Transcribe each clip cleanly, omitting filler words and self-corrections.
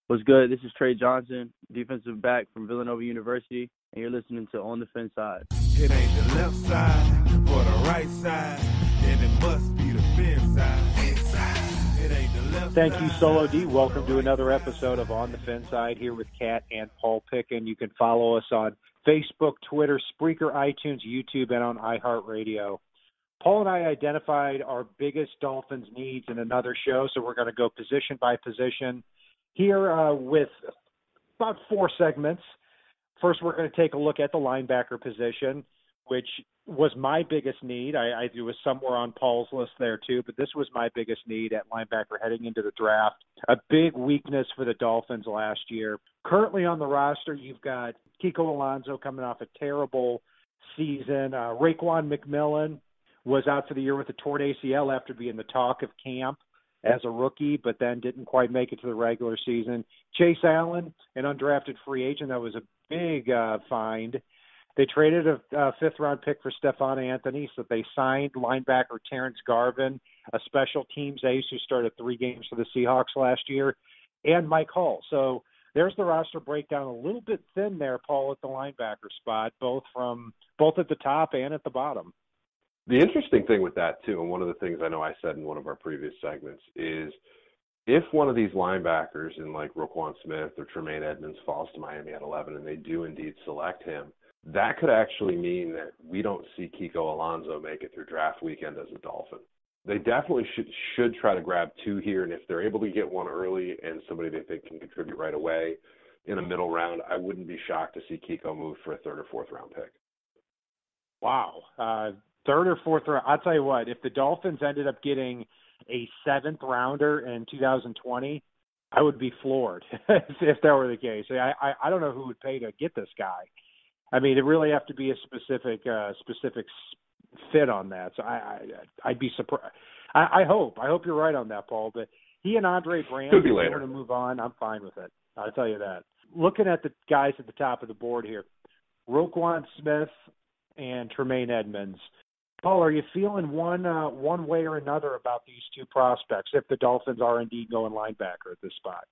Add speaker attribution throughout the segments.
Speaker 1: What's good? This is Trey Johnson, defensive back from Villanova University, and you're listening to On the Fence Side.
Speaker 2: It ain't the left side or the right side, then it must be the fence side. It ain't the left
Speaker 3: Thank
Speaker 2: side.
Speaker 3: you, Solo D. Welcome to another episode of On the Fence Side here with Kat and Paul Picken. You can follow us on Facebook, Twitter, Spreaker, iTunes, YouTube, and on iHeartRadio. Paul and I identified our biggest Dolphins needs in another show, so we're going to go position by position here with about 4 segments. First, we're going to take a look at the linebacker position, which was my biggest need. It was somewhere on Paul's list there too, but this was my biggest need at linebacker heading into the draft. A big weakness for the Dolphins last year. Currently on the roster, you've got Kiko Alonso coming off a terrible season. Roquan-McMillan was out for the year with a torn ACL after being the talk of camp as a rookie, but then didn't quite make it to the regular season. Chase Allen, an undrafted free agent, that was a big find. They traded a fifth-round pick for Stephon Anthony, so they signed linebacker Terrence Garvin, a special teams ace who started 3 games for the Seahawks last year, and Mike Hall. So there's the roster breakdown, a little bit thin there, Paul, at the linebacker spot, both at the top and at the bottom.
Speaker 4: The interesting thing with that, too, and one of the things I know I said in one of our previous segments, is if one of these linebackers in like Roquan-Smith or Tremaine-Edmunds falls to Miami at 11 and they do indeed select him, that could actually mean that we don't see Kiko Alonso make it through draft weekend as a Dolphin. They definitely should try to grab 2 here, and if they're able to get one early and somebody they think can contribute right away in a middle round, I wouldn't be shocked to see Kiko move for a 3rd or 4th round pick.
Speaker 3: Wow. 3rd or 4th round. I'll tell you what, if the Dolphins ended up getting a 7th rounder in 2020, I would be floored if that were the case. I don't know who would pay to get this guy. I mean, it really have to be a specific fit on that. So I'd be surprised. I hope you're right on that, Paul. But he and Andre Brand, if they want to move on, I'm fine with it. I'll tell you that. Looking at the guys at the top of the board here, Roquan-Smith and Tremaine-Edmunds. Paul, are you feeling one way or another about these 2 prospects if the Dolphins are indeed going linebacker at this spot?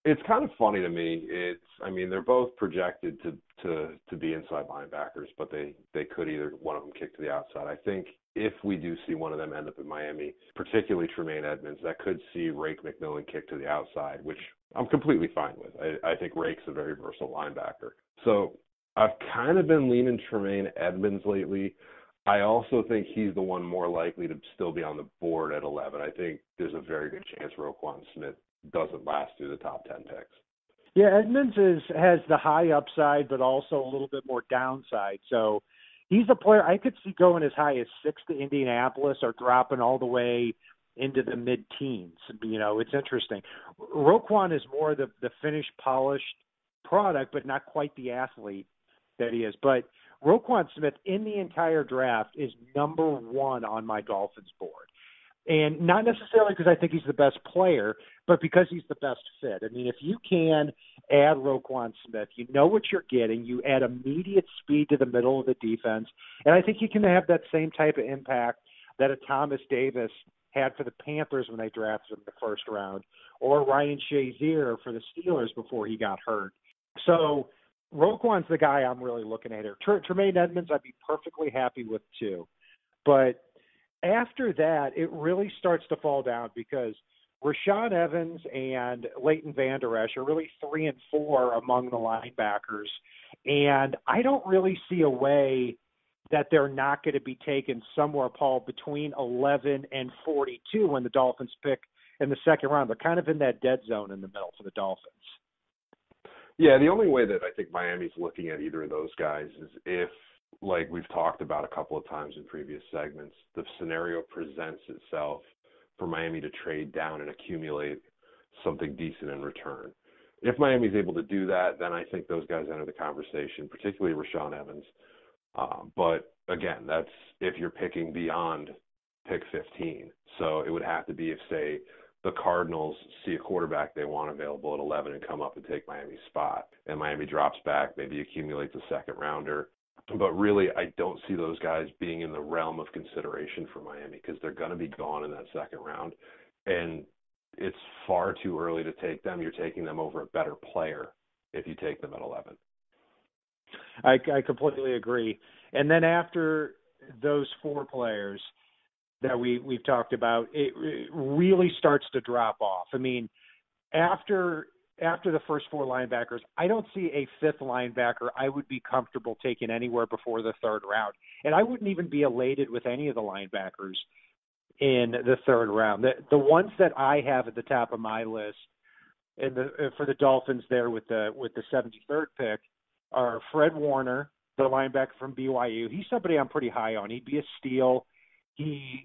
Speaker 4: It's kind of funny to me. They're both projected to be inside linebackers, but they could either one of them kick to the outside. I think if we do see one of them end up in Miami, particularly Tremaine-Edmunds, that could see Roquan-McMillan kick to the outside, which I'm completely fine with. I think Rake's a very versatile linebacker. So I've kind of been leaning Tremaine-Edmunds lately. I also think he's the one more likely to still be on the board at 11. I think there's a very good chance Roquan-Smith doesn't last through the top 10 picks.
Speaker 3: Yeah, Edmunds has the high upside, but also a little bit more downside. So he's a player I could see going as high as 6 to Indianapolis or dropping all the way into the mid-teens. It's interesting. Roquan is more the finished, polished product, but not quite the athlete that he is. But Roquan-Smith in the entire draft is number 1 on my Dolphins board. And not necessarily because I think he's the best player, but because he's the best fit. I mean, if you can add Roquan-Smith, you know what you're getting. You add immediate speed to the middle of the defense. And I think he can have that same type of impact that a Thomas Davis had for the Panthers when they drafted him in the 1st round, or Ryan Shazier for the Steelers before he got hurt. So Roquan's the guy I'm really looking at here. Tremaine-Edmunds, I'd be perfectly happy with too. But after that, it really starts to fall down because Rashaan Evans and Leighton Vander Esch are really 3 and 4 among the linebackers. And I don't really see a way that they're not going to be taken somewhere, Paul, between 11 and 42 when the Dolphins pick in the 2nd round. They're kind of in that dead zone in the middle for the Dolphins.
Speaker 4: Yeah, the only way that I think Miami's looking at either of those guys is if, like we've talked about a couple of times in previous segments, the scenario presents itself for Miami to trade down and accumulate something decent in return. If Miami's able to do that, then I think those guys enter the conversation, particularly Rashaan Evans. But again, that's if you're picking beyond pick 15. So it would have to be if, say, the Cardinals see a quarterback they want available at 11 and come up and take Miami's spot, and Miami drops back, maybe accumulates a 2nd rounder. But really, I don't see those guys being in the realm of consideration for Miami because they're going to be gone in that 2nd round. And it's far too early to take them. You're taking them over a better player if you take them at 11.
Speaker 3: I completely agree. And then after those four players that we've talked about, it really starts to drop off. I mean, after the first four linebackers, I don't see a fifth linebacker I would be comfortable taking anywhere before the third round. And I wouldn't even be elated with any of the linebackers in the third round. The ones that I have at the top of my list for the Dolphins there with the 73rd pick are Fred Warner, the linebacker from BYU. He's somebody I'm pretty high on. He'd be a steal. He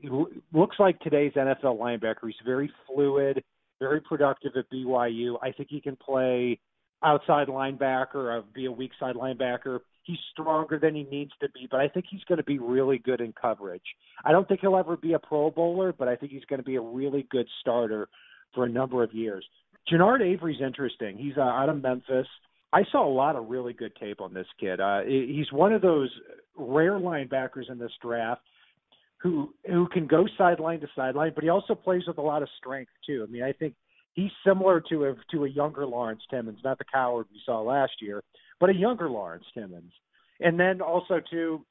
Speaker 3: looks like today's NFL linebacker. He's very fluid, very productive at BYU. I think he can play outside linebacker or be a weak side linebacker. He's stronger than he needs to be, but I think he's going to be really good in coverage. I don't think he'll ever be a Pro Bowler, but I think he's going to be a really good starter for a number of years. Jannard Avery's interesting. He's out of Memphis. I saw a lot of really good tape on this kid. He's one of those rare linebackers in this draft who can go sideline to sideline, but he also plays with a lot of strength too. I mean, I think he's similar to a younger Lawrence Timmons, not the coward we saw last year, but a younger Lawrence Timmons. And then also too,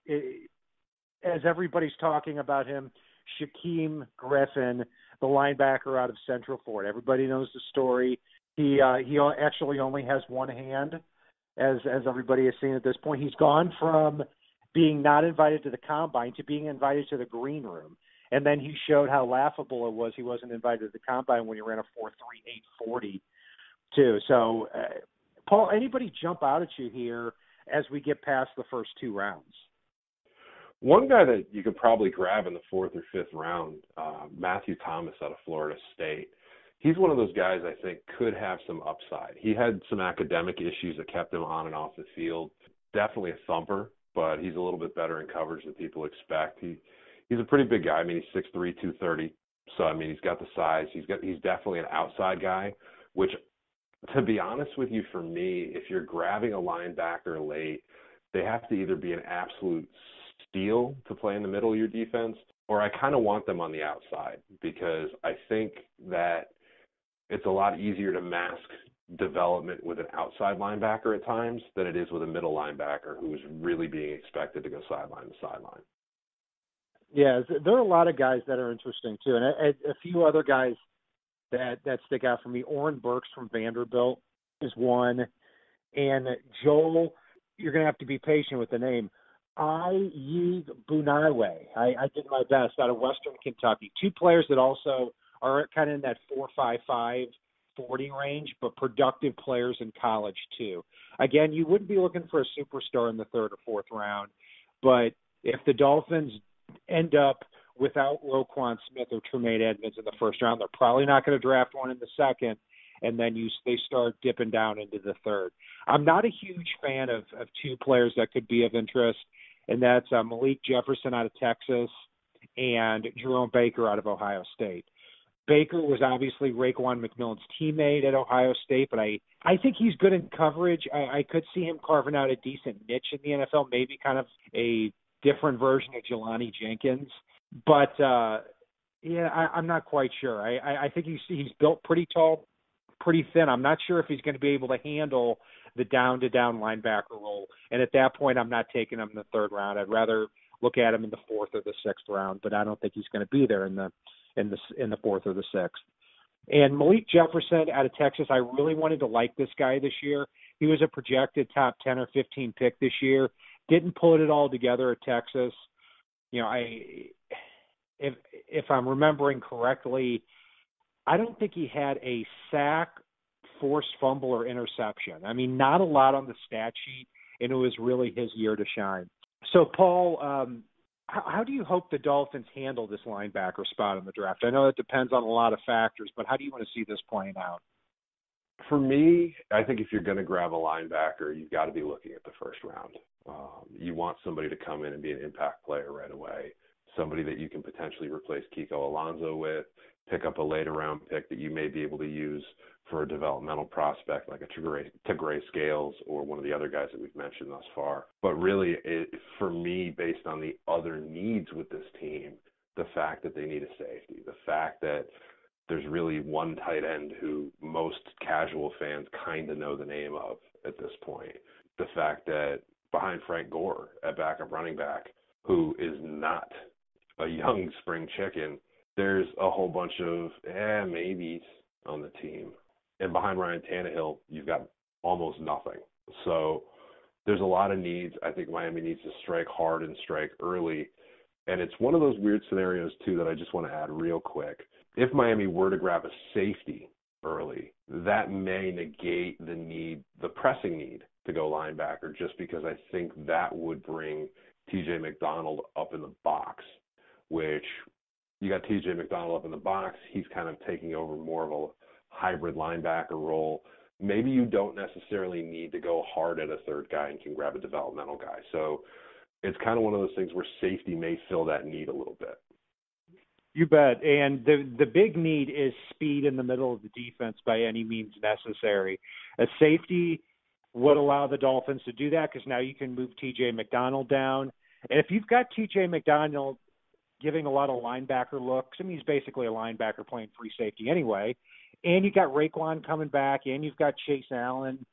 Speaker 3: as everybody's talking about him, Shaquem Griffin, the linebacker out of Central Florida. Everybody knows the story. He actually only has one hand, as everybody has seen at this point. He's gone from being not invited to the combine to being invited to the green room. And then he showed how laughable it was he wasn't invited to the combine when he ran a 4.38 too. So, Paul, anybody jump out at you here as we get past the first two rounds?
Speaker 4: One guy that you could probably grab in the fourth or fifth round, Matthew Thomas out of Florida State. He's one of those guys I think could have some upside. He had some academic issues that kept him on and off the field. Definitely a thumper, but he's a little bit better in coverage than people expect. He's a pretty big guy. I mean, he's 6'3", 230. So, I mean, he's got the size. He's definitely an outside guy, which, to be honest with you, for me, if you're grabbing a linebacker late, they have to either be an absolute steal to play in the middle of your defense, or I kind of want them on the outside because I think that it's a lot easier to mask development with an outside linebacker at times than it is with a middle linebacker who is really being expected to go sideline to sideline.
Speaker 3: Yeah, there are a lot of guys that are interesting too, and a few other guys that stick out for me. Oren Burks from Vanderbilt is one, and Joel, you're going to have to be patient with the name, Ayi Bunawe. I did my best, out of Western Kentucky. Two players that also are kind of in that 4.55, 40 range, but productive players in college too. Again, you wouldn't be looking for a superstar in the third or fourth round, but if the Dolphins end up without Roquan-Smith or Tremaine-Edmunds in the first round, they're probably not going to draft one in the second, and then they start dipping down into the third. I'm not a huge fan of two players that could be of interest, and that's Malik Jefferson out of Texas and Jerome Baker out of Ohio State. Baker was obviously Raekwon McMillan's teammate at Ohio State, but I think he's good in coverage. I could see him carving out a decent niche in the NFL, maybe kind of a different version of Jelani Jenkins. But, I'm not quite sure. I think he's built pretty tall, pretty thin. I'm not sure if he's going to be able to handle the down-to-down linebacker role. And at that point, I'm not taking him in the third round. I'd rather look at him in the fourth or the sixth round, but I don't think he's going to be there in the fourth or the sixth. And Malik Jefferson out of Texas, I really wanted to like this guy this year. He was a projected top 10 or 15 pick this year. Didn't put it all together at Texas. You know, if I'm remembering correctly, I don't think he had a sack, forced fumble, or interception. I mean, not a lot on the stat sheet, and it was really his year to shine. So, Paul, how do you hope the Dolphins handle this linebacker spot in the draft? I know it depends on a lot of factors, but how do you want to see this playing out?
Speaker 4: For me, I think if you're going to grab a linebacker, you've got to be looking at the first round. You want somebody to come in and be an impact player right away, somebody that you can potentially replace Kiko Alonso with, pick up a later round pick that you may be able to use for a developmental prospect like a Tegray Scales or one of the other guys that we've mentioned thus far. But really, for me, based on the other needs with this team, the fact that they need a safety, the fact that there's really one tight end who most casual fans kind of know the name of at this point. The fact that behind Frank Gore at backup running back, who is not a young spring chicken, there's a whole bunch of maybes on the team. And behind Ryan Tannehill, you've got almost nothing. So there's a lot of needs. I think Miami needs to strike hard and strike early. And it's one of those weird scenarios, too, that I just want to add real quick. If Miami were to grab a safety early, that may negate the pressing need to go linebacker, just because I think that would bring TJ McDonald up in the box, which you got TJ McDonald up in the box. He's kind of taking over more of a hybrid linebacker role. Maybe you don't necessarily need to go hard at a third guy and can grab a developmental guy. So it's kind of one of those things where safety may fill that need a little bit.
Speaker 3: You bet. And the big need is speed in the middle of the defense by any means necessary. A safety would allow the Dolphins to do that because now you can move T.J. McDonald down. And if you've got T.J. McDonald giving a lot of linebacker looks, I mean, he's basically a linebacker playing free safety anyway, and you've got Roquan coming back, and you've got Chase Allen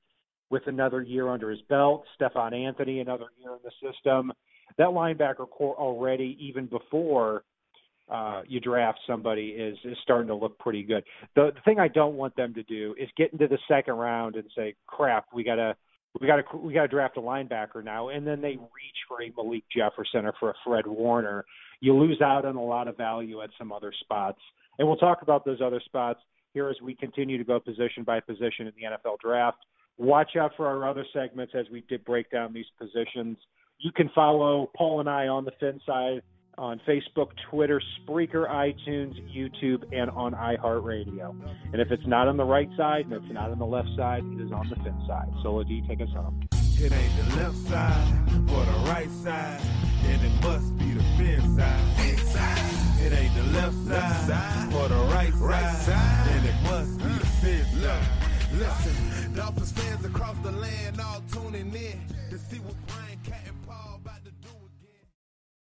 Speaker 3: with another year under his belt, Stephon Anthony another year in the system. That linebacker core already, even before you draft somebody, is starting to look pretty good. The thing I don't want them to do is get into the second round and say, "Crap, we gotta draft a linebacker now," and then they reach for a Malik Jefferson or for a Fred Warner. You lose out on a lot of value at some other spots, and we'll talk about those other spots here as we continue to go position by position in the NFL draft. Watch out for our other segments as we did break down these positions. You can follow Paul and I on the Fin Side on Facebook, Twitter, Spreaker, iTunes, YouTube, and on iHeartRadio. And if it's not on the right side and it's not on the left side, it is on the Fin Side. Solo D, take us home.
Speaker 2: It ain't the left side or the right side, and it must be the Fin side. Inside. It ain't the left side or the right side, and it must be the Fin side. Listen, Dolphins fans across the land all tuning in to see what Brian Cat and Paul